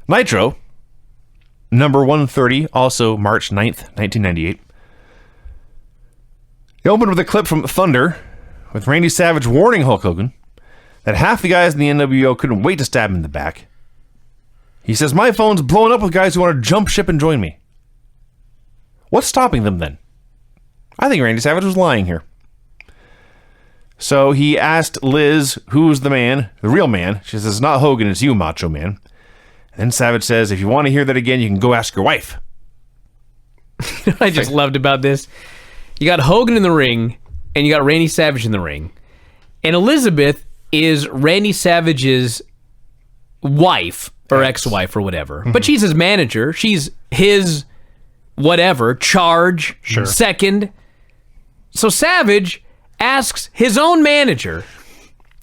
Nitro, number 130, also March 9th, 1998. They opened with a clip from Thunder, with Randy Savage warning Hulk Hogan that half the guys in the NWO couldn't wait to stab him in the back. He says, "My phone's blowing up with guys who want to jump ship and join me." What's stopping them then? I think Randy Savage was lying here. So he asked Liz, who's the man, the real man. She says, "It's not Hogan, it's you, Macho Man." And then Savage says, "If you want to hear that again, you can go ask your wife." You know what I just loved about this? You got Hogan in the ring, and you got Randy Savage in the ring. And Elizabeth is Randy Savage's wife, or ex-wife, or whatever. Mm-hmm. But she's his manager. She's his whatever, charge, second. So Savage asks his own manager,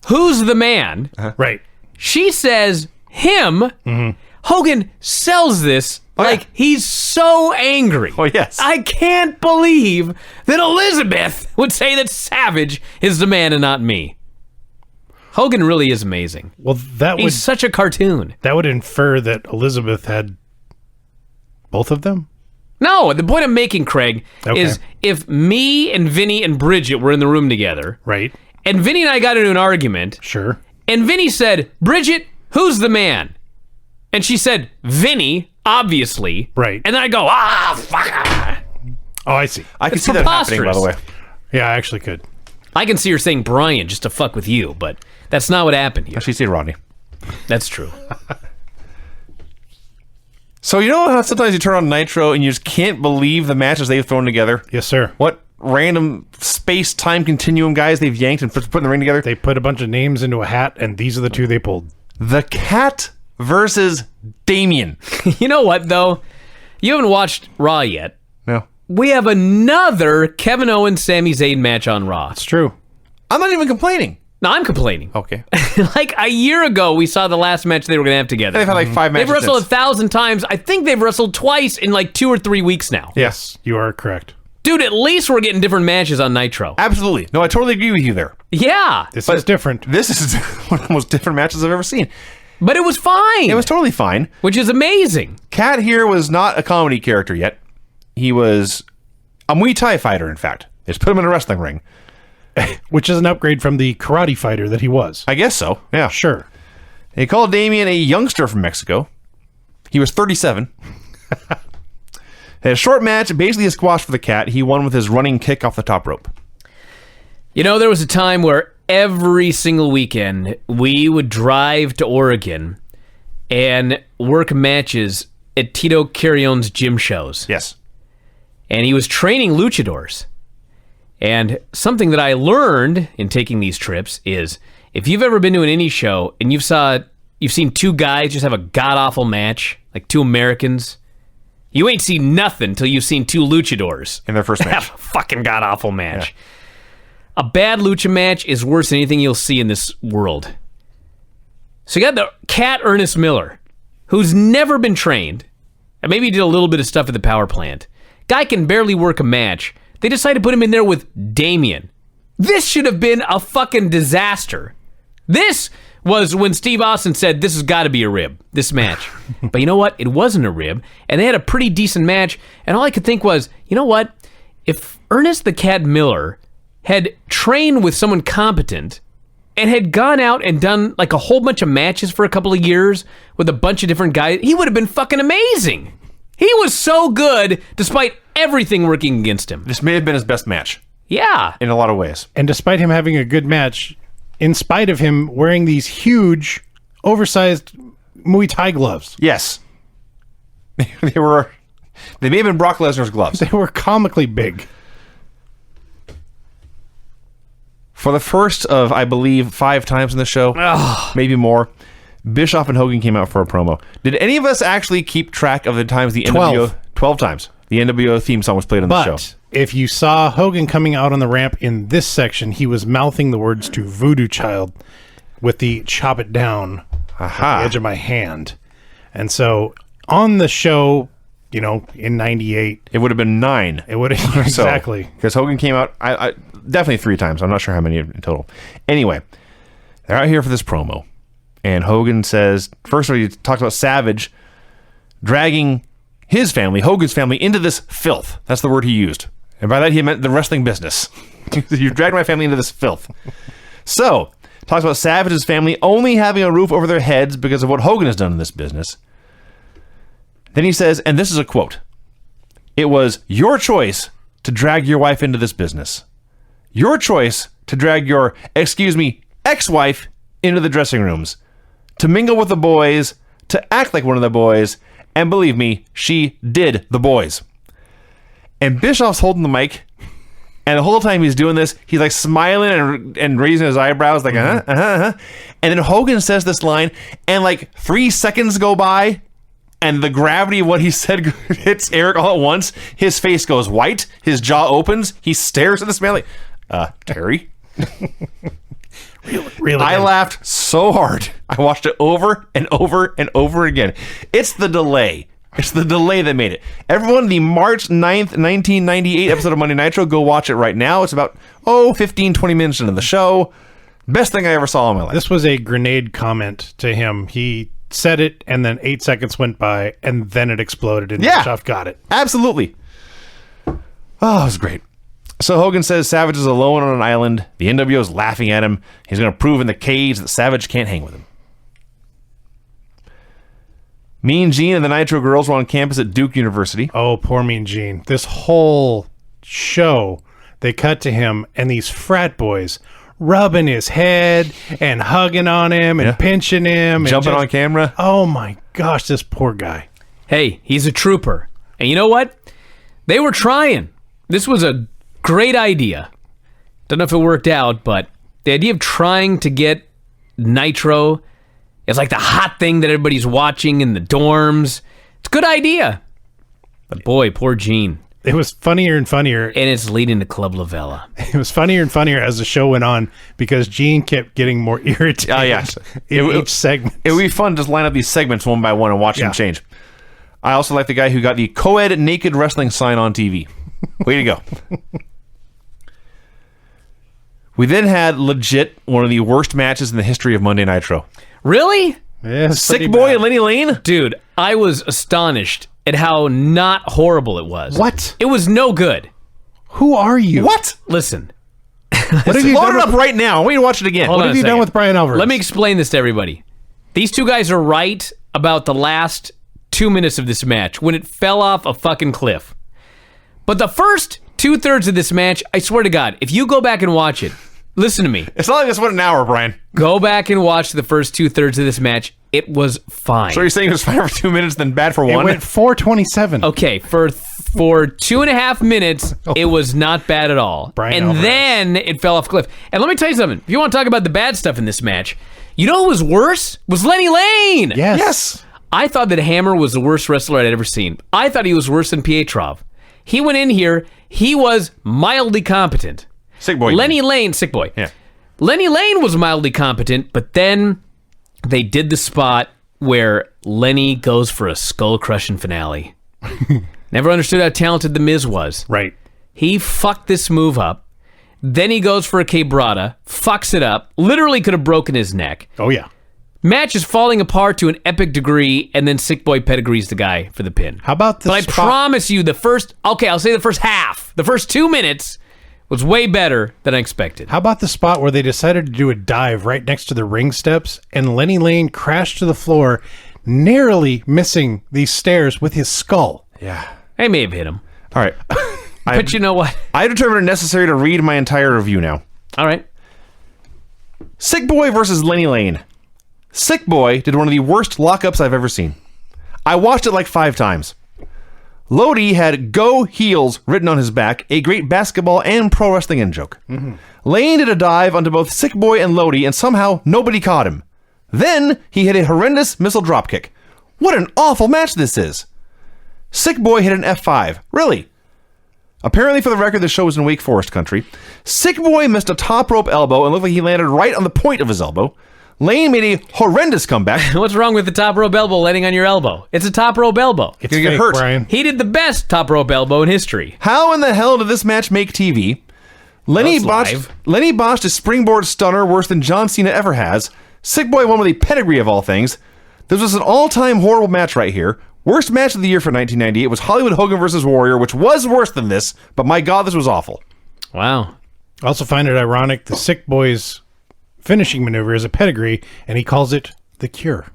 "Who's the man?" Right. She says, "Him." Mm-hmm. Hogan sells this like he's so angry. Oh, yes. I can't believe that Elizabeth would say that Savage is the man and not me. Hogan really is amazing. Well, he's such a cartoon. That would infer that Elizabeth had both of them? No, the point I'm making, Craig, is if me and Vinny and Bridget were in the room together, right, and Vinny and I got into an argument, sure, and Vinny said, "Bridget, who's the man?" And she said, "Vinny, obviously." Right. And then I go, fuck. Oh, I see. I can see that happening, by the way. Yeah, I actually could. I can see her saying Brian just to fuck with you, but that's not what happened here. She said Rodney. That's true. So you know how sometimes you turn on Nitro and you just can't believe the matches they've thrown together? Yes, sir. What random space-time continuum guys they've yanked and put in the ring together? They put a bunch of names into a hat, and these are the two they pulled. The Cat versus Damien. You know what, though? You haven't watched Raw yet. No. We have another Kevin Owens Sami Zayn match on Raw. It's true. I'm not even complaining. No, I'm complaining. Okay. Like a year ago, we saw the last match they were going to have together. They've had like 5 matches. They've wrestled 1,000 times. I think they've wrestled twice in like 2 or 3 weeks now. Yes, you are correct. Dude, at least we're getting different matches on Nitro. Absolutely. No, I totally agree with you there. Yeah. This is different. This is one of the most different matches I've ever seen. But it was fine. It was totally fine. Which is amazing. Cat here was not a comedy character yet. He was a Muay Thai fighter, in fact. They just put him in a wrestling ring. Which is an upgrade from the karate fighter that he was. I guess so, yeah. Sure. They called Damien a youngster from Mexico. He was 37. Had a short match, basically a squash for the Cat. He won with his running kick off the top rope. You know, there was a time where every single weekend we would drive to Oregon and work matches at Tito Carrion's gym shows. Yes. And he was training luchadors. And something that I learned in taking these trips is if you've ever been to an indie show and you've seen 2 guys just have a god-awful match, like 2 Americans, you ain't seen nothing till you've seen 2 luchadors In their first match. have a fucking god-awful match. Yeah. A bad lucha match is worse than anything you'll see in this world. So you got the Cat Ernest Miller, who's never been trained, and maybe he did a little bit of stuff at the power plant. Guy can barely work a match. They decided to put him in there with Damien. This should have been a fucking disaster. This was when Steve Austin said, this has got to be a rib, this match. But you know what? It wasn't a rib, and they had a pretty decent match, and all I could think was, you know what? If Ernest the Cat Miller had trained with someone competent and had gone out and done like a whole bunch of matches for a couple of years with a bunch of different guys, he would have been fucking amazing. He was so good despite everything working against him. This may have been his best match. Yeah. In a lot of ways. And despite him having a good match, in spite of him wearing these huge, oversized Muay Thai gloves. Yes. They may have been Brock Lesnar's gloves. They were comically big. For the first of, I believe, 5 times in the show, maybe more, Bischoff and Hogan came out for a promo. Did any of us actually keep track of the times the 12. 12 times. The NWO theme song was played on the show. But if you saw Hogan coming out on the ramp in this section, he was mouthing the words to Voodoo Child with the chop it down at the edge of my hand. And so on the show, you know, in 98... It would have been 9. It would have... Exactly. Because Hogan came out, I definitely 3 times. I'm not sure how many in total. Anyway, they're out here for this promo. And Hogan says... First of all, he talks about Savage dragging his family, Hogan's family, into this filth. That's the word he used. And by that, he meant the wrestling business. You dragged my family into this filth. So, talks about Savage's family only having a roof over their heads because of what Hogan has done in this business. Then he says, and this is a quote, "It was your choice to drag your wife into this business. Your choice to drag your, ex-wife into the dressing rooms, to mingle with the boys, to act like one of the boys, and believe me, she did the boys." And Bischoff's holding the mic, and the whole time he's doing this, he's like smiling and raising his eyebrows like, And then Hogan says this line, and like 3 seconds go by, and the gravity of what he said hits Eric all at once. His face goes white, his jaw opens, he stares at this man like, Terry? Really? I laughed so hard. I watched it over and over and over again. It's the delay. It's the delay that made it. Everyone, the March 9th, 1998 episode of Monday Nitro, go watch it right now. It's about, 15, 20 minutes into the show. Best thing I ever saw in my life. This was a grenade comment to him. He said it, and then 8 seconds went by, and then it exploded, and Bischoff got it. Absolutely. Oh, it was great. So Hogan says Savage is alone on an island. The NWO is laughing at him. He's going to prove in the cage that Savage can't hang with him. Mean Gene and the Nitro Girls were on campus at Duke University. Oh, poor Mean Gene. This whole show, they cut to him, and these frat boys rubbing his head and hugging on him and pinching him. Jumping on camera. Oh, my gosh, this poor guy. Hey, he's a trooper. And you know what? They were trying. This was a great idea. Don't know if it worked out, but the idea of trying to get Nitro is like the hot thing that everybody's watching in the dorms. It's a good idea. But boy, poor Gene. It was funnier and funnier. And it's leading to Club Lavella. It was funnier and funnier as the show went on because Gene kept getting more irritated in each segment. It would be fun to just line up these segments one by one and watch them change. I also like the guy who got the co-ed naked wrestling sign on TV. Way to go. We then had legit one of the worst matches in the history of Monday Nitro. Really? Yeah, Sick Boy and Lenny Lane? Dude, I was astonished at how not horrible it was. What? It was no good. Who are you? What? Listen. What have you Load it up right now. I want you to watch it again. What have you done with Brian Alvarez? Let me explain this to everybody. These two guys are right about the last 2 minutes of this match when it fell off a fucking cliff. But the first 2/3 of this match, I swear to God, if you go back and watch it, listen to me. It's not like this went an hour, Brian. Go back and watch the first 2/3 of this match. It was fine. So you're saying it was fine for 2 minutes, then bad for It one? went 4:27. Okay, for 2.5 minutes, it was not bad at all. Brian and Alvarez. then it fell off a cliff. And let me tell you something. If you want to talk about the bad stuff in this match, you know who was worse? Was Lenny Lane. Yes. I thought that Hammer was the worst wrestler I'd ever seen. I thought he was worse than Pietrov. He went in here, he was mildly competent. Sick Boy. Lenny Lane, Sick Boy. Yeah. Lenny Lane was mildly competent, but then they did the spot where Lenny goes for a skull-crushing finale. Never understood how talented The Miz was. Right. He fucked this move up. Then he goes for a Quebrada, fucks it up, literally could have broken his neck. Oh, yeah. Match is falling apart to an epic degree, and then Sick Boy pedigrees the guy for the pin. How about the But I promise you, I'll say the first half, the first 2 minutes was way better than I expected. How about the spot where they decided to do a dive right next to the ring steps, and Lenny Lane crashed to the floor, narrowly missing these stairs with his skull? Yeah. I may have hit him. All right. But you know what? I determined it necessary to read my entire review now. All right. Sick Boy versus Lenny Lane. Sick Boy did one of the worst lockups I've ever seen. I watched it like 5 times. Lodi had "Go Heels" written on his back, a great basketball and pro wrestling in-joke. Lane did a dive onto both Sick Boy and Lodi, and somehow nobody caught him. Then he hit a horrendous missile dropkick. What an awful match this is. Sick Boy hit an F5. Really? Apparently, for the record, the show was in Wake Forest country. Sick Boy missed a top rope elbow and looked like he landed right on the point of his elbow. Lane made a horrendous comeback. What's wrong with the top rope elbow landing on your elbow? It's a top rope elbow. It's gonna get fake, hurt. Brian. He did the best top rope elbow in history. How in the hell did this match make TV? Lenny That's botched a springboard stunner worse than John Cena ever has. Sick Boy won with a pedigree of all things. This was an all-time horrible match right here. Worst match of the year for 1998 was Hollywood Hogan versus Warrior, which was worse than this, but my God, this was awful. Wow. I also find it ironic the Sick Boy's finishing maneuver is a pedigree, and he calls it the Cure.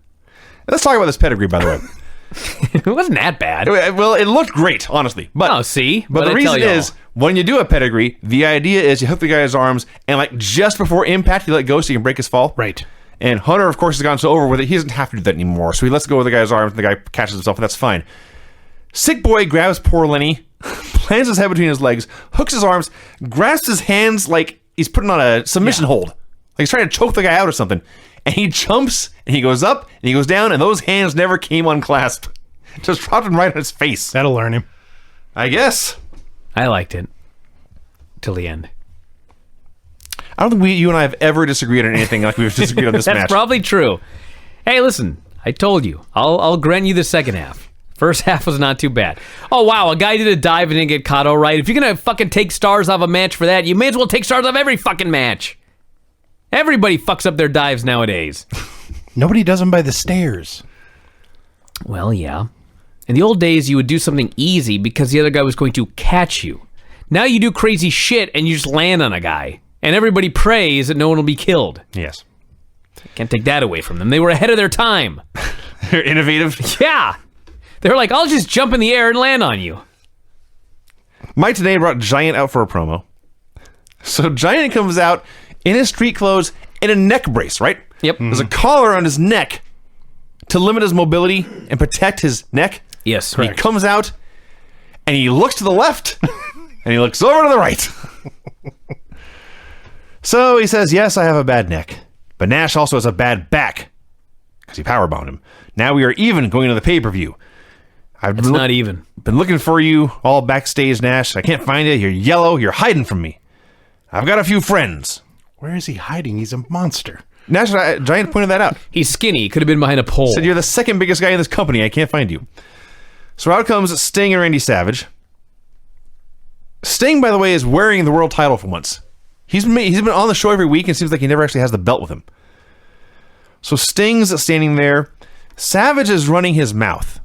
Let's talk about this pedigree, by the way. It wasn't that bad. Well, it looked great, honestly. But, Oh, see? But the What'd I reason tell y'all? is, when you do a pedigree, the idea is you hook the guy's arms, and like just before impact, you let go so you can break his fall. Right. And Hunter, of course, has gone so over with it, he doesn't have to do that anymore. So he lets go of the guy's arms, and the guy catches himself, and that's fine. Sick Boy grabs poor Lenny, plants his head between his legs, hooks his arms, grasps his hands like he's putting on a submission hold. Like he's trying to choke the guy out or something. And he jumps, and he goes up, and he goes down, and those hands never came unclasped. Just dropped him right on his face. That'll learn him. I guess. I liked it. Till the end. I don't think you and I have ever disagreed on anything like we've disagreed on this That's match. probably true. Hey, listen. I told you. I'll grant you the second half. First half was not too bad. Oh, wow. A guy did a dive and didn't get caught all right. If you're going to fucking take stars off a match for that, you may as well take stars off every fucking match. Everybody fucks up their dives nowadays. Nobody does them by the stairs. Well, yeah. In the old days, you would do something easy because the other guy was going to catch you. Now you do crazy shit and you just land on a guy. And everybody prays that no one will be killed. Yes. Can't take that away from them. They were ahead of their time. They're innovative. Yeah. They're like, I'll just jump in the air and land on you. Mike today brought Giant out for a promo. So Giant comes out in his street clothes in a neck brace, right? Yep. There's a collar on his neck to limit his mobility and protect his neck. Yes. He comes out and he looks to the left and he looks over to the right. So he says, yes, I have a bad neck, but Nash also has a bad back because he powerbombed him. Now we are even going to the pay-per-view. It's not even. Been looking for you all backstage, Nash. I can't find you. You're yellow. You're hiding from me. I've got a few friends. Where is he hiding? He's a monster. Nash, Giant pointed that out. He's skinny. He could have been behind a pole. Said, you're the second biggest guy in this company. I can't find you. So out comes Sting and Randy Savage. Sting, by the way, is wearing the world title for once. He's been on the show every week and seems like he never actually has the belt with him. So Sting's standing there. Savage is running his mouth.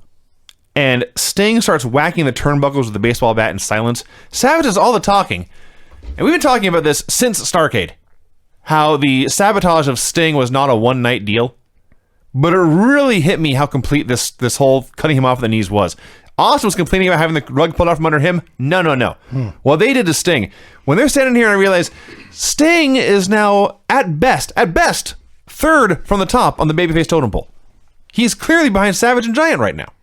And Sting starts whacking the turnbuckles with the baseball bat in silence. Savage does all the talking. And we've been talking about this since Starrcade. How the sabotage of Sting was not a one-night deal. But it really hit me how complete this whole cutting him off at the knees was. Austin was complaining about having the rug pulled out from under him. No. Well, they did to Sting. When they're standing here and I realize Sting is now, at best, third from the top on the babyface totem pole. He's clearly behind Savage and Giant right now.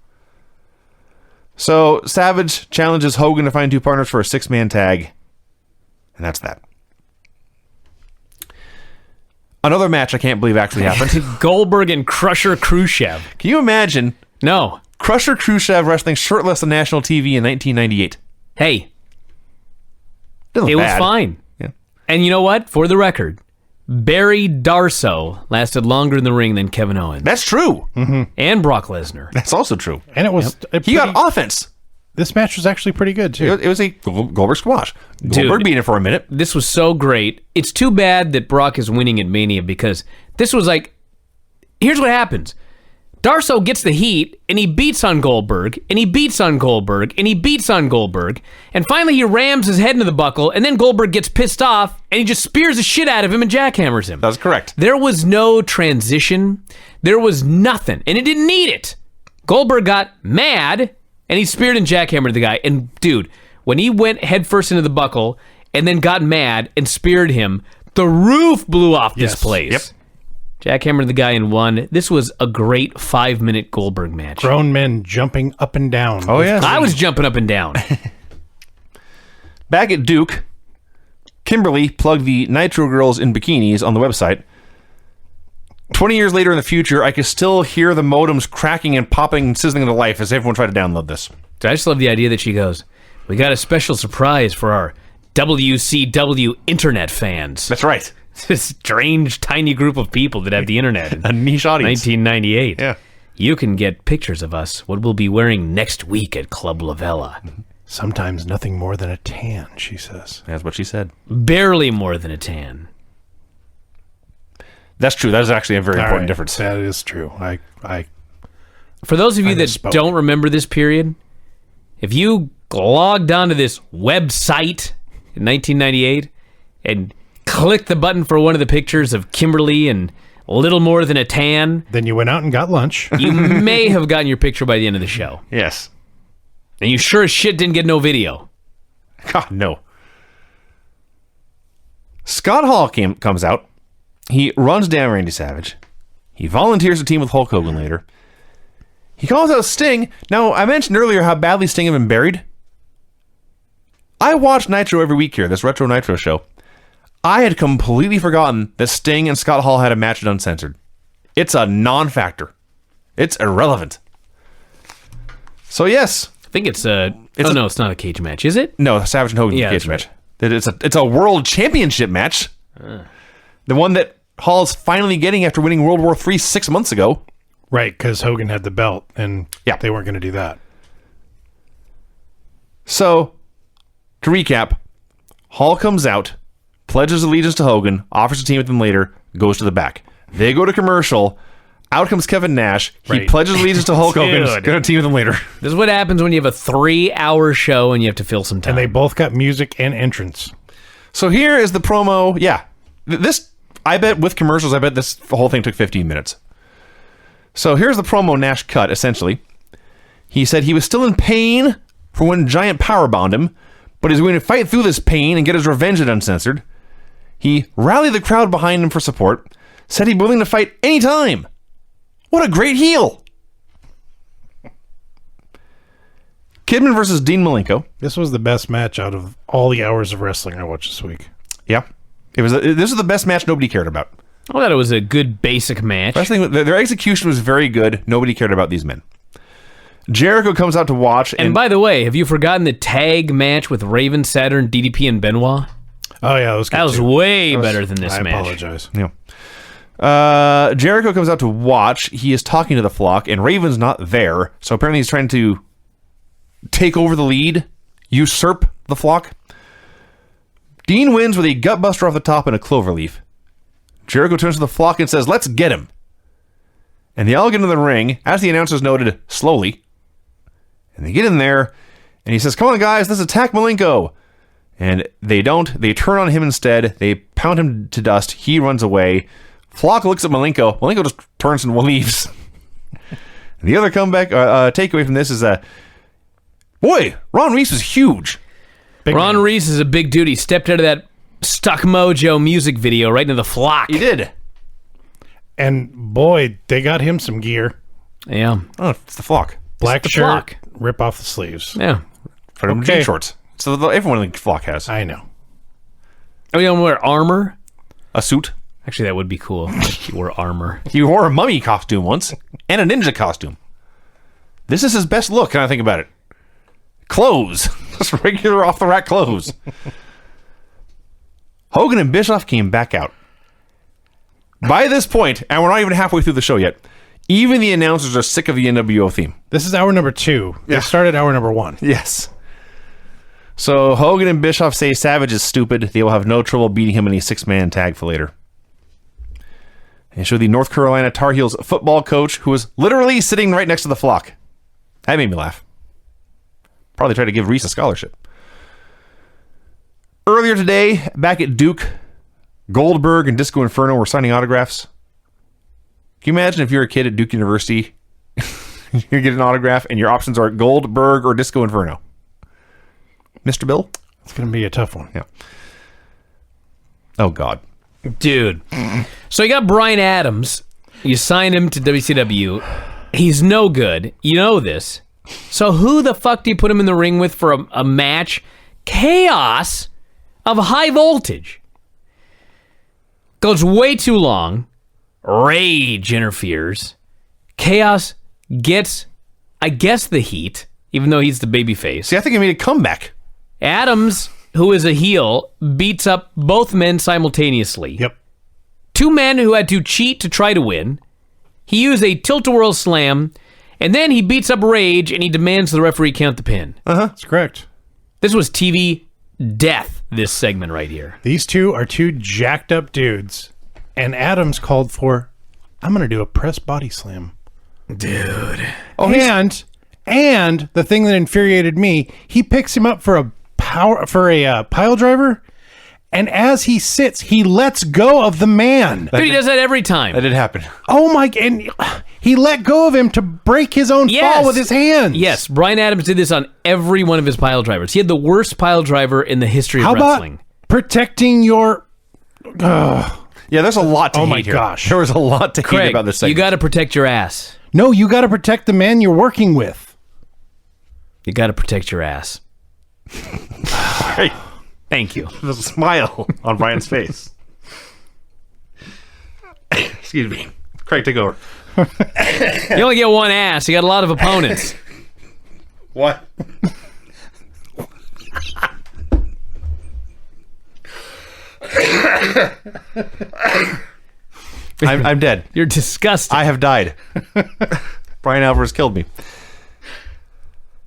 So Savage challenges Hogan to find two partners for a 6-man tag. And that's that. Another match I can't believe actually happened. Goldberg and Crusher Khrushchev. Can you imagine No. Crusher Khrushchev wrestling shirtless on national TV in 1998? Hey, Didn't look it was bad. fine. Yeah. And you know what? For the record, Barry Darsow lasted longer in the ring than Kevin Owens. That's true. And Brock Lesnar. That's also true. And it was... He got offense. This match was actually pretty good, too. It was a Goldberg squash. Goldberg beat it for a minute. This was so great. It's too bad that Brock is winning at Mania because this was like, here's what happens. Darsow gets the heat, and he beats on Goldberg, and he beats on Goldberg, and he beats on Goldberg, and finally he rams his head into the buckle, and then Goldberg gets pissed off, and he just spears the shit out of him and jackhammers him. That's correct. There was no transition. There was nothing, and it didn't need it. Goldberg got mad, and he speared and jackhammered the guy. And dude, when he went headfirst into the buckle and then got mad and speared him, the roof blew off this place. Yep. Jackhammered the guy and won. This was a great 5-minute Goldberg match. Grown men jumping up and down. Oh, yeah. I was jumping up and down. Back at Duke, Kimberly plugged the Nitro girls in bikinis on the website. 20 years later in the future, I can still hear the modems cracking and popping and sizzling into life as everyone tried to download this. I just love the idea that she goes, we got a special surprise for our WCW internet fans. That's right. This strange, tiny group of people that have the internet. A niche audience. 1998. Yeah. You can get pictures of us, what we'll be wearing next week at Club Lavella. Sometimes nothing more than a tan, she says. That's what she said. Barely more than a tan. That's true. That is actually a very important difference. That is true. I For those of you that misspoke. don't remember this period, if you logged onto this website in 1998 and clicked the button for one of the pictures of Kimberly and little more than a tan, Then you went out and got lunch. you may have gotten your picture by the end of the show. Yes. And you sure as shit didn't get no video. God, no. Scott Hall comes out. He runs down Randy Savage. He volunteers to team with Hulk Hogan later. He calls out Sting. Now, I mentioned earlier how badly Sting had been buried. I watch Nitro every week here, this Retro Nitro show. I had completely forgotten that Sting and Scott Hall had a match at Uncensored. It's a non-factor. It's irrelevant. So, yes. I think it's a... no, it's not a cage match, is it? No, Savage and Hogan Yeah, cage that's match. It's a world championship match. The one that Hall's finally getting after winning World War III 6 months ago. Right, because Hogan had the belt, and Yeah. they weren't going to do that. So, to recap, Hall comes out, pledges allegiance to Hogan, offers to team with him later, goes to the back. They go to commercial. Out comes Kevin Nash. He Right. pledges allegiance to Hulk Hogan. Dude. Going to team with him later. This is what happens when you have a 3-hour show and you have to fill some time. And they both got music and entrance. So here is the promo. Yeah. This, I bet with commercials, I bet the whole thing took 15 minutes. So here's the promo Nash cut, essentially. He said he was still in pain for when Giant powerbombed him, but he's going to fight through this pain and get his revenge at Uncensored. He rallied the crowd behind him for support, said he'd be willing to fight anytime. What a great heel! Kidman versus Dean Malenko. This was the best match out of all the hours of wrestling I watched this week. Yeah. This was the best match nobody cared about. I thought it was a good basic match. Wrestling, their execution was very good. Nobody cared about these men. Jericho comes out to watch. And by the way, have you forgotten the tag match with Raven, Saturn, DDP, and Benoit? Oh, yeah, that was good. That was too. way better than this I match. apologize. Yeah. Jericho comes out to watch. He is talking to the flock, and Raven's not there. So apparently he's trying to take over the lead, usurp the flock. Dean wins with a gutbuster off the top and a cloverleaf. Jericho turns to the flock and says, "Let's get him." And they all get into the ring, as the announcers noted, slowly. And they get in there, and he says, "Come on, guys, let's attack Malenko." And they don't. They turn on him instead. They pound him to dust. He runs away. Flock looks at Malenko. Malenko just turns and leaves. And the other comeback, takeaway from this is, boy, Ron Reese was huge. Big Ron man. Reese is a big dude. He stepped out of that Stuck Mojo music video right into the flock. He did. And boy, they got him some gear. Yeah. Oh, it's the flock. Black the shirt, flock. rip off the sleeves. Yeah. For them Okay. jean shorts. So everyone in the flock has I know. Oh, you don't wear armor? a suit. Actually, that would be cool. If you wore armor. He wore a mummy costume once and a ninja costume. This is his best look, can I think about it? Clothes. Just regular off-the-rack clothes. Hogan and Bischoff came back out. By this point, and we're not even halfway through the show yet, even the announcers are sick of the NWO theme. This is hour number 2. Yeah. They started hour number 1. Yes. So Hogan and Bischoff say Savage is stupid. They will have no trouble beating him in a 6-man tag for later. They show the North Carolina Tar Heels football coach who was literally sitting right next to the flock. That made me laugh. Probably tried to give Reese a scholarship. Earlier today, back at Duke, Goldberg and Disco Inferno were signing autographs. Can you imagine if you're a kid at Duke University, you get an autograph and your options are Goldberg or Disco Inferno? Mr. Bill? It's going to be a tough one. Yeah. Oh, God. Dude. So you got Bryan Adams. You sign him to WCW. He's no good. You know this. So who the fuck do you put him in the ring with for a match? Chaos of high voltage. Goes way too long. Rage interferes. Chaos gets, I guess, the heat, even though he's the babyface. See, I think he made a comeback. Adams, who is a heel, beats up both men simultaneously. Yep. Two men who had to cheat to try to win. He used a tilt-a-whirl slam, and then he beats up Rage, and he demands the referee count the pin. That's correct. This was TV death, this segment right here. These two are two jacked up dudes. And Adams called for, I'm going to do a press body slam Dude. And the thing that infuriated me, he picks him up for a pile driver, and as he sits, he lets go of the man. Dude, he does that every time. That did happen. Oh my! And he let go of him to break his own fall with his hands. Yes, Bryan Adams did this on every one of his pile drivers. He had the worst pile driver in the history of wrestling. About protecting your? Yeah, there's a lot to hate my here. gosh. There was a lot to hate Craig, about this segment. you got to protect your ass. No, you got to protect the man you're working with. You got to protect your ass. Hey, Thank you. there's a smile on Brian's face. Excuse me. Craig, take over. You only get one ass. You got a lot of opponents. What? I'm dead. You're disgusting. I have died. Brian Alvarez killed me.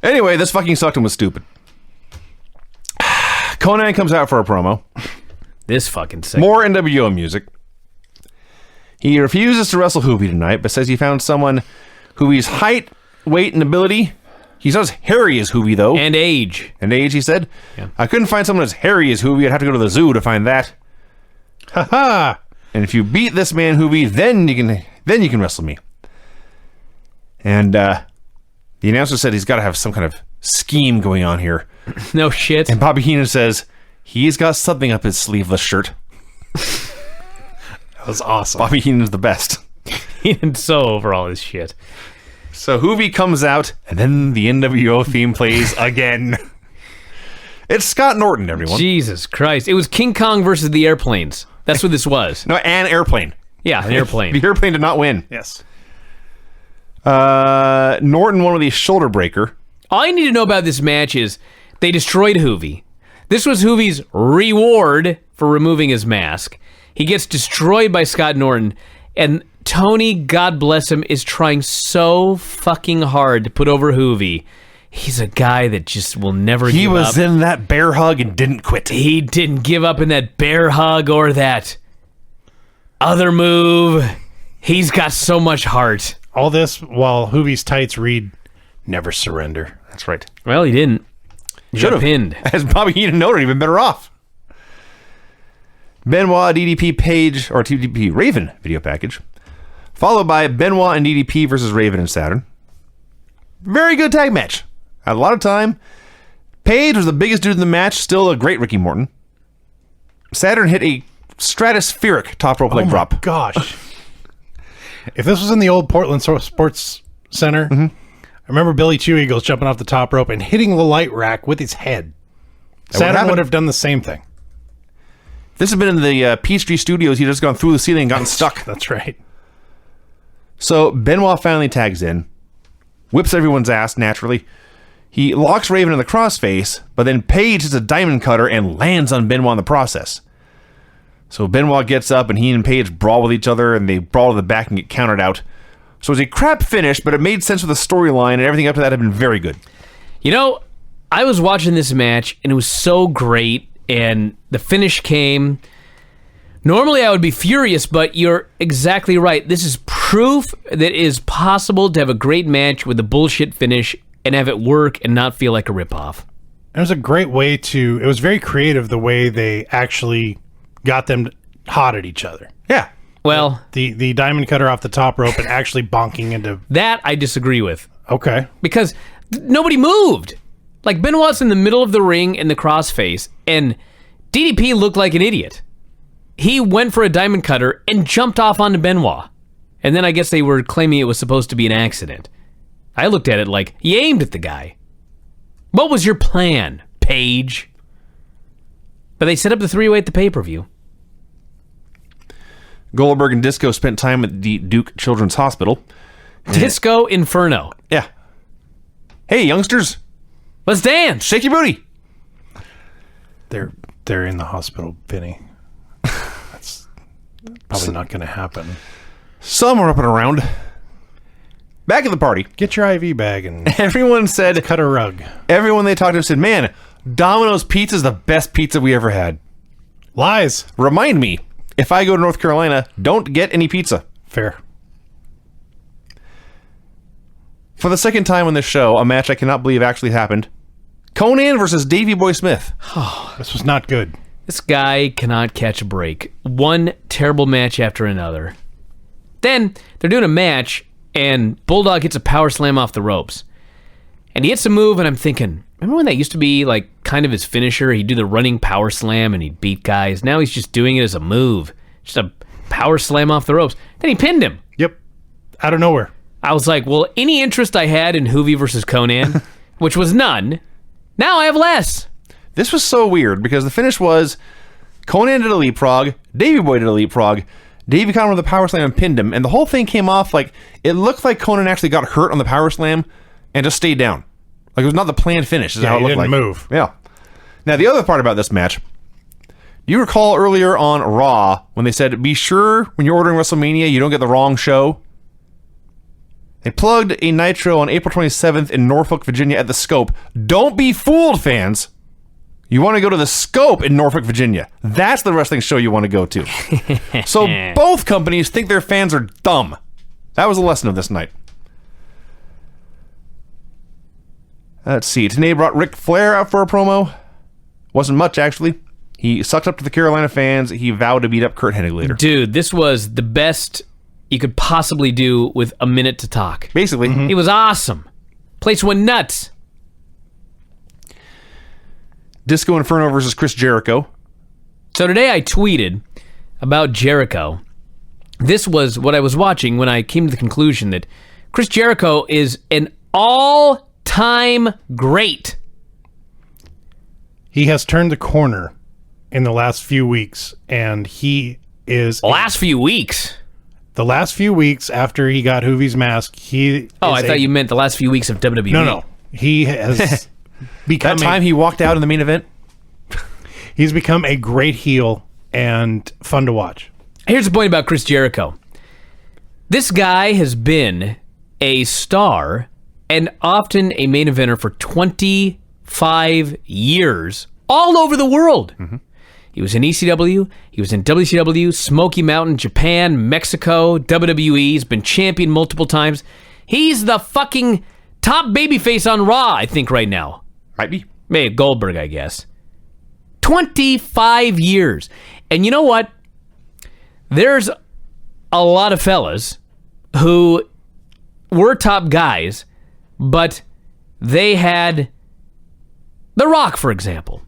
Anyway, this fucking sucked and was stupid. Conan comes out for a promo. This fucking segment. More NWO music. He refuses to wrestle Hoovy tonight, but says he found someone Hoovy's height, weight, and ability. He's not as hairy as Hoovy, though. And age. And age, he said. Yeah. I couldn't find someone as hairy as Hoovy. I'd have to go to the zoo to find that. Ha ha! And if you beat this man, Hoovy, then you can wrestle me. And the announcer said he's got to have some kind of scheme going on here. No shit. And Bobby Heenan says he's got something up his sleeveless shirt. That was awesome. Bobby Heenan's the best. Heenan's so over all this shit. So Hoovy comes out, and then the NWO theme plays again. It's Scott Norton, everyone. Jesus Christ. It was King Kong versus the airplanes. That's what this was. No, an airplane. Yeah, an airplane. The airplane did not win. Yes. Norton won with a shoulder breaker. All you need to know about this match is they destroyed Hoovy. This was Hoovy's reward for removing his mask. He gets destroyed by Scott Norton, and Tony, God bless him, is trying so fucking hard to put over Hoovy. He's a guy that just will never give up. He was in that bear hug and didn't quit. He didn't give up in that bear hug or that other move. He's got so much heart. All this while Hoovy's tights read, "Never surrender." That's right. Well, he didn't. He Should got have. pinned. As Bobby Heenan noted, even better off. Benoit, DDP, Page, or DDP, Raven video package. Followed by Benoit and DDP versus Raven and Saturn. Very good tag match. Had a lot of time. Page was the biggest dude in the match. Still a great Ricky Morton. Saturn hit a stratospheric top rope leg drop. Gosh. If this was in the old Portland Sports Center, I remember Billy Two Eagles jumping off the top rope and hitting the light rack with his head. Saturn happened. would have done the same thing. This had been in the Peachtree Studios. He'd just gone through the ceiling and gotten stuck. That's right. So Benoit finally tags in. Whips everyone's ass, naturally. He locks Raven in the crossface, but then Page hits a diamond cutter and lands on Benoit in the process. So Benoit gets up and he and Page brawl with each other, and they brawl to the back and get countered out. So it was a crap finish, but it made sense with the storyline, and everything up to that had been very good. You know, I was watching this match, and it was so great, and the finish came. Normally, I would be furious, but you're exactly right. This is proof that it is possible to have a great match with a bullshit finish and have it work and not feel like a ripoff. It was a great way to... It was very creative the way they actually got them hot at each other. Yeah. Well, The diamond cutter off the top rope and actually bonking into... that I disagree with. Okay. Because nobody moved. Like, Benoit's in the middle of the ring in the crossface, and DDP looked like an idiot. He went for a diamond cutter and jumped off onto Benoit. And then I guess they were claiming it was supposed to be an accident. I looked at it like, he aimed at the guy. What was your plan, Paige? But they set up the three-way at the pay-per-view. Goldberg and Disco spent time at the Duke Children's Hospital. Disco Inferno. Yeah. Hey, youngsters, Let's dance. shake your booty. They're in the hospital, Vinny. That's probably not going to happen. Some are up and around. Back at the party, Get your IV bag and everyone said, cut a rug. everyone they talked to said, man, Domino's Pizza is the best pizza we ever had. Lies. Remind me, if I go to North Carolina, don't get any pizza. Fair. For the second time on this show, a match I cannot believe actually happened. Conan versus Davey Boy Smith. This was not good. This guy cannot catch a break. One terrible match after another. Then they're doing a match, and Bulldog hits a power slam off the ropes. And he hits a move, and I'm thinking, remember when that used to be like kind of his finisher? He'd do the running power slam, and he'd beat guys. Now he's just doing it as a move. Just a power slam off the ropes. Then he pinned him. Yep. Out of nowhere. I was like, well, any interest I had in Hoovy versus Conan, which was none, now I have less. This was so weird because the finish was Conan did a leapfrog, Davey Boy did a leapfrog, Davey caught him with a power slam and pinned him, and the whole thing came off like it looked like Conan actually got hurt on the power slam and just stayed down. Like it was not the planned finish. Is how it looked like. He didn't move. Yeah. Now the other part about this match, do you recall earlier on Raw when they said, be sure when you're ordering WrestleMania you don't get the wrong show? They plugged a Nitro on April 27th in Norfolk, Virginia at the Scope. Don't be fooled, fans. You want to go to the Scope in Norfolk, Virginia. That's the wrestling show you want to go to. So both companies think their fans are dumb. That was the lesson of this night. Let's see. Tenay brought Ric Flair out for a promo. Wasn't much, actually. He sucked up to the Carolina fans. He vowed to beat up Kurt Hennig later. Dude, this was the best you could possibly do with a minute to talk. Basically. It was awesome. Place went nuts. Disco Inferno versus Chris Jericho. So today I tweeted about Jericho. This was what I was watching when I came to the conclusion that Chris Jericho is an all-time great. He has turned the corner in the last few weeks, and he is... Last few weeks? The last few weeks after he got Hoovy's mask, he... Oh, I thought you meant the last few weeks of WWE. No. He has become... That time he walked out in the main event? He's become a great heel and fun to watch. Here's the point about Chris Jericho. This guy has been a star and often a main eventer for 25 years all over the world. Mm-hmm. He was in ECW, he was in WCW, Smoky Mountain, Japan, Mexico, WWE. He's been champion multiple times. He's the fucking top babyface on Raw, I think, right now. Might be. Maybe Goldberg, I guess. 25 years. And you know what? There's a lot of fellas who were top guys, but they had The Rock, for example.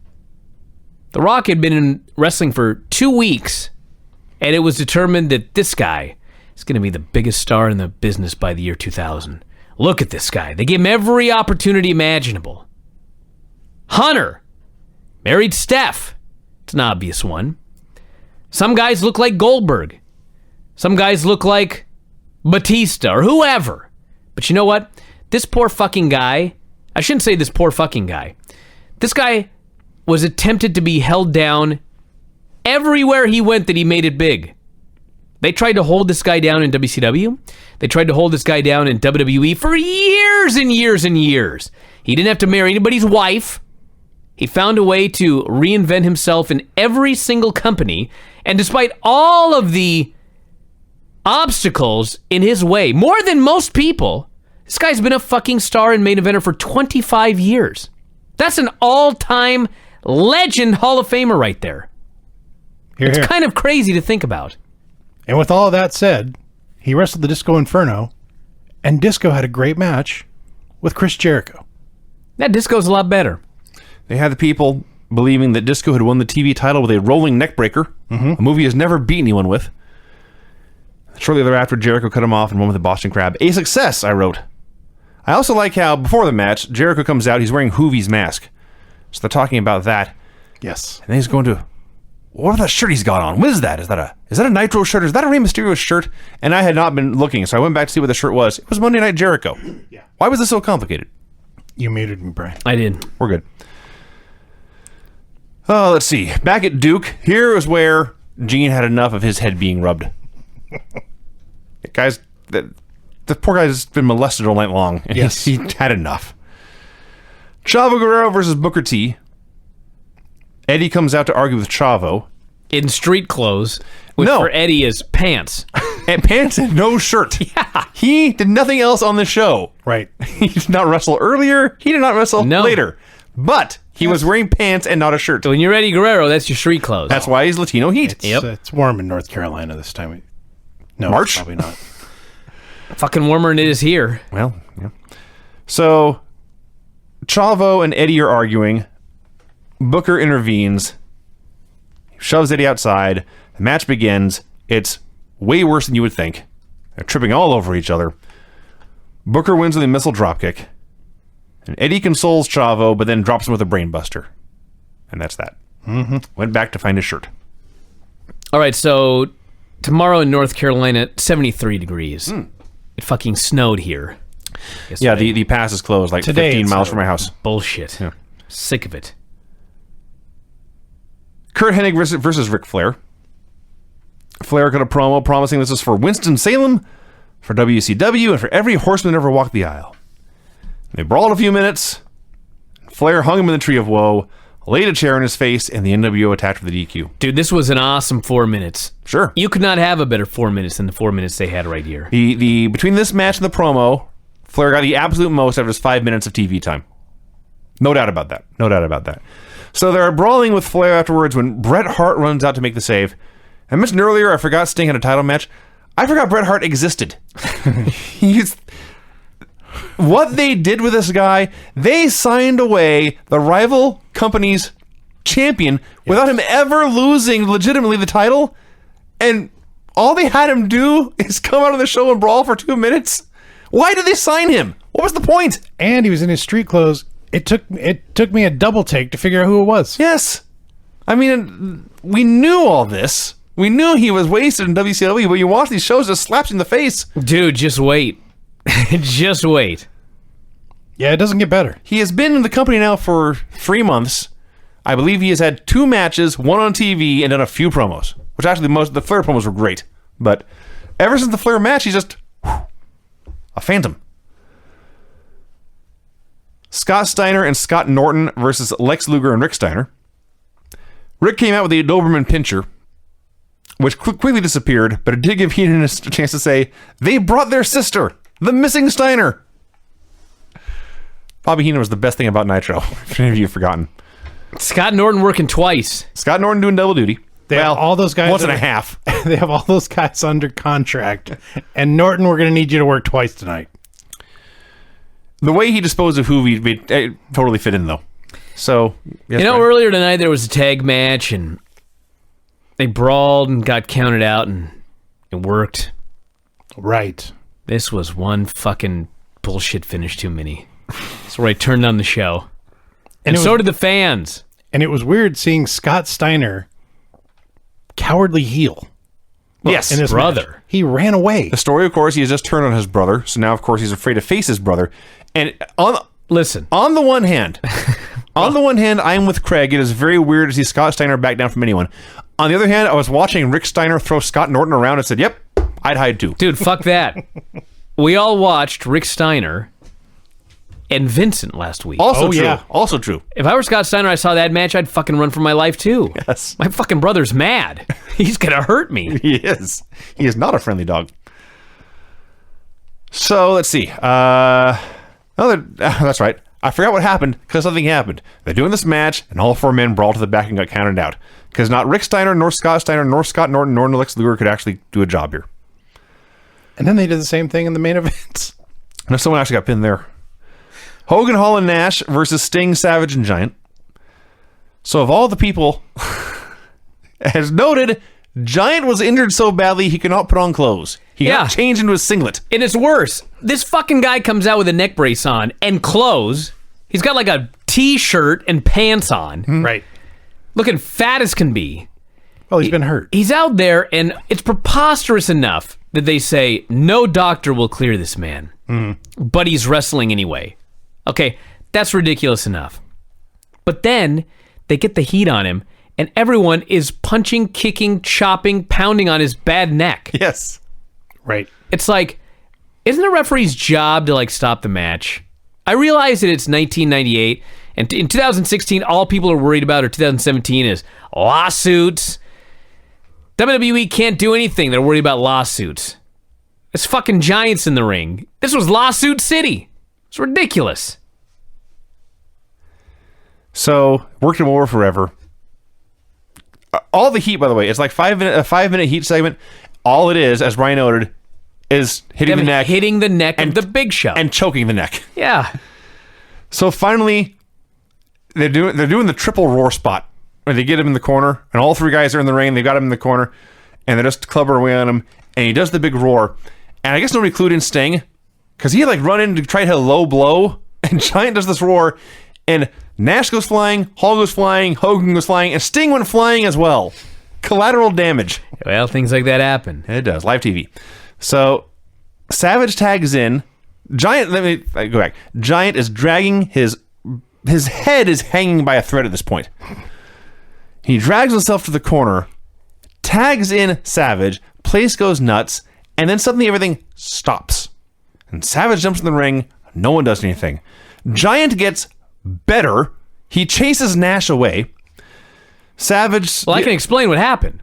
The Rock had been in wrestling for 2 weeks, and it was determined that this guy is going to be the biggest star in the business by the year 2000. Look at this guy. They gave him every opportunity imaginable. Hunter married Steph. It's an obvious one. Some guys look like Goldberg. Some guys look like Batista or whoever. But you know what? This poor fucking guy, I shouldn't say this poor fucking guy. This guy was attempted to be held down everywhere he went that he made it big. They tried to hold this guy down in WCW. They tried to hold this guy down in WWE for years and years and years. He didn't have to marry anybody's wife. He found a way to reinvent himself in every single company. And despite all of the obstacles in his way, more than most people, this guy's been a fucking star and main eventer for 25 years. That's an all-time legend Hall of Famer right there. It's kind of crazy to think about. And with all of that said, he wrestled the Disco Inferno, and Disco had a great match with Chris Jericho. That Disco's a lot better. They had the people believing that Disco had won the TV title with a rolling neckbreaker, a movie he has never beat anyone with. Shortly thereafter, Jericho cut him off and won with the Boston Crab. A success, I wrote. I also like how, before the match, Jericho comes out, he's wearing Hoovy's mask. So they're talking about that. Yes. And then he's going to, what about that shirt he's got on? What is that? Is that a Nitro shirt? Is that a Rey Mysterio shirt? And I had not been looking, so I went back to see what the shirt was. It was Monday Night Jericho. Yeah. Why was this so complicated? You muted me, Brian. I did. We're good. Oh, let's see. Back at Duke, here is where Gene had enough of his head being rubbed. Guys, the poor guy's been molested all night long, and yes. he had enough. Chavo Guerrero versus Booker T. Eddie comes out to argue with Chavo. In street clothes. which No. for Eddie is pants. And pants and no shirt. Yeah. He did nothing else on the show. Right. He did not wrestle earlier. He did not wrestle No. later. But he was wearing pants and not a shirt. So when you're Eddie Guerrero, that's your street clothes. That's why he's Latino Heat. Yep. It's warm in North Carolina this time. No, March? probably not. fucking warmer than it is here. Well, yeah. So, Chavo and Eddie are arguing. Booker intervenes. He shoves Eddie outside. The match begins. It's way worse than you would think. They're tripping all over each other. Booker wins with a missile dropkick. And Eddie consoles Chavo, but then drops him with a brainbuster. And that's that. Went back to find his shirt. All right, so tomorrow in North Carolina, 73 degrees. It fucking snowed here. Yeah, the pass is closed like Today 15 it's miles not from my house. Bullshit. Yeah. Sick of it. Kurt Hennig versus Ric Flair. Flair got a promo promising this is for Winston-Salem, for WCW, and for every horseman that ever walked the aisle. They brawled a few minutes. Flair hung him in the Tree of Woe, laid a chair in his face, and the NWO attacked with the DQ. Dude, this was an awesome 4 minutes. Sure. You could not have a better 4 minutes than the 4 minutes they had right here. The between this match and the promo, Flair got the absolute most out of his 5 minutes of TV time. No doubt about that. No doubt about that. So they're brawling with Flair afterwards when Bret Hart runs out to make the save. I mentioned earlier I forgot Sting had a title match. I forgot Bret Hart existed. What they did with this guy, they signed away the rival company's champion without him ever losing legitimately the title. And all they had him do is come out of the show and brawl for 2 minutes. Why did they sign him? What was the point? And he was in his street clothes. It took me a double take to figure out who it was. Yes. I mean, we knew all this. We knew he was wasted in WCW, but you watch these shows, it slaps you in the face. Dude, just wait. Just wait. Yeah, it doesn't get better. He has been in the company now for 3 months. I believe he has had 2 matches, one on TV, and done a few promos. Which actually, the Flair promos were great. But ever since the Flair match, he's just a phantom. Scott Steiner and Scott Norton versus Lex Luger and Rick Steiner. Rick came out with the Doberman pincher, which quickly disappeared, but it did give Heenan a chance to say, they brought their sister, the missing Steiner. Bobby Heenan was the best thing about Nitro, if any of you have forgotten. Scott Norton working twice. Scott Norton doing double duty. They have all those guys once and a half. They have all those guys under contract. And Norton, we're going to need you to work twice tonight. The way he disposed of Hoovy totally fit in, though. So, yes, Earlier tonight there was a tag match, and they brawled and got counted out, and it worked. Right. This was one fucking bullshit finish too many. That's where I turned on the show. And so did the fans. And it was weird seeing Scott Steiner cowardly heel. Yes, in his brother. match. He ran away. The story, of course, he has just turned on his brother, so now, of course, he's afraid to face his brother. And Listen. on the one hand, I'm with Craig. It is very weird to see Scott Steiner back down from anyone. On the other hand, I was watching Rick Steiner throw Scott Norton around and said, yep, I'd hide too. Dude, fuck that. We all watched Rick Steiner and Vincent last week. Also true. yeah. Also true. If I were Scott Steiner, I saw that match, I'd fucking run for my life too. Yes. My fucking brother's mad. He's gonna hurt me. He is. He is not a friendly dog. So, let's see. That's right. I forgot what happened because something happened. They're doing this match, and all 4 men brawled to the back and got counted out. Because not Rick Steiner, nor Scott Steiner, nor Scott Norton, nor Lex Luger could actually do a job here. And then they did the same thing in the main event. No, someone actually got pinned there. Hogan, Hall, and Nash versus Sting, Savage, and Giant. So of all the people, as noted, Giant was injured so badly he could not put on clothes. He got changed into a singlet. And it's worse. This fucking guy comes out with a neck brace on and clothes. He's got like a t-shirt and pants on. Right. Looking fat as can be. Well, he's been hurt. He's out there, and it's preposterous enough that they say, no doctor will clear this man. But he's wrestling anyway. Okay, that's ridiculous enough. But then they get the heat on him, and everyone is punching, kicking, chopping, pounding on his bad neck. Yes. Right. It's like, isn't a referee's job to like stop the match? I realize that it's 1998, and in 2016, all people are worried about, or 2017, is lawsuits. WWE can't do anything. They're worried about lawsuits. It's fucking giants in the ring. This was lawsuit city. It's ridiculous. So, worked him over forever. All the heat, by the way, it's like a 5-minute heat segment. All it is, as Brian noted, is hitting the neck of the Big Show and choking the neck. Yeah. So finally, they're doing the triple roar spot where they get him in the corner, and all three guys are in the ring. They've got him in the corner, and they're just clubbering away on him. And he does the big roar, and I guess nobody clued in Sting because he like run in to try to hit a low blow, and Giant does this roar, and Nash goes flying, Hall goes flying, Hogan goes flying, and Sting went flying as well. Collateral damage. Well, things like that happen. It does. Live TV. So Savage tags in. Giant, let me go back. Giant is dragging his head is hanging by a thread at this point. He drags himself to the corner, tags in Savage, place goes nuts, and then suddenly everything stops. And Savage jumps in the ring. No one does anything. Giant gets better. He chases Nash away. Savage... Well, I can explain what happened.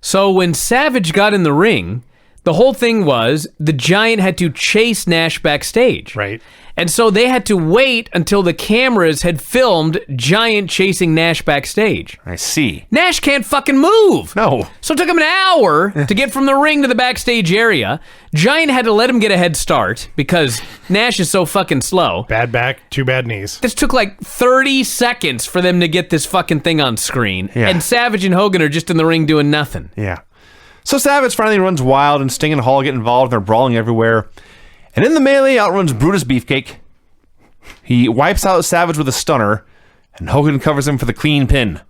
So when Savage got in the ring, the whole thing was the Giant had to chase Nash backstage. Right. And so they had to wait until the cameras had filmed Giant chasing Nash backstage. I see. Nash can't fucking move. No. So it took him an hour to get from the ring to the backstage area. Giant had to let him get a head start because Nash is so fucking slow. Bad back, two bad knees. This took like 30 seconds for them to get this fucking thing on screen. Yeah. And Savage and Hogan are just in the ring doing nothing. Yeah. So Savage finally runs wild, and Sting and Hall get involved. They're brawling everywhere. And in the melee, outruns Brutus Beefcake. He wipes out Savage with a stunner, and Hogan covers him for the clean pin.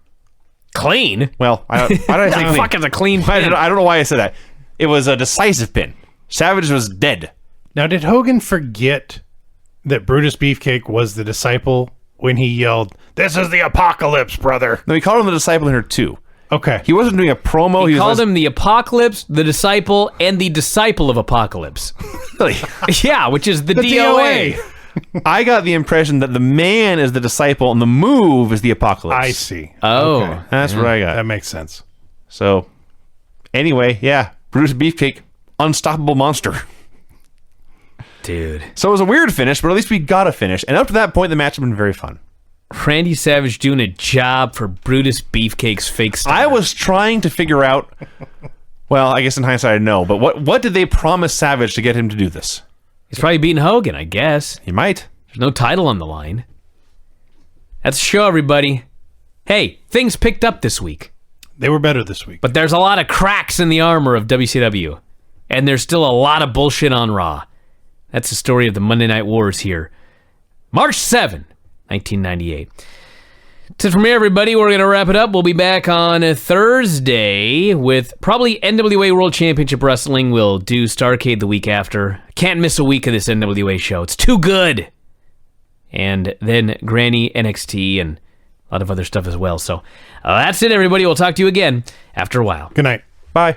Clean? Well, why did I say The clean? fuck is a clean pin? I don't know why I said that. It was a decisive pin. Savage was dead. Now, did Hogan forget that Brutus Beefcake was the disciple when he yelled, "This is the apocalypse, brother"? No, he called him the disciple in here too. Okay. He wasn't doing a promo. He called him the Apocalypse, the Disciple, and the Disciple of Apocalypse. Really? Yeah, which is the DOA. I got the impression that the man is the disciple and the move is the apocalypse. I see. Oh. Okay. That's what I got. That makes sense. So, anyway, yeah, Brutus Beefcake, unstoppable monster. Dude. So it was a weird finish, but at least we got a finish. And up to that point, the match had been very fun. Randy Savage doing a job for Brutus Beefcake's fake star. I was trying to figure out, well, I guess in hindsight I know, but what did they promise Savage to get him to do this? He's probably beating Hogan, I guess. He might. There's no title on the line. That's the show, everybody. Hey, things picked up this week. They were better this week. But there's a lot of cracks in the armor of WCW. And there's still a lot of bullshit on Raw. That's the story of the Monday Night Wars here. March 7, 1998. That's it from here, everybody. We're going to wrap it up. We'll be back on Thursday with probably NWA World Championship Wrestling. We'll do Starrcade the week after. Can't miss a week of this NWA show. It's too good. And then Granny NXT and a lot of other stuff as well. So that's it, everybody. We'll talk to you again after a while. Good night. Bye.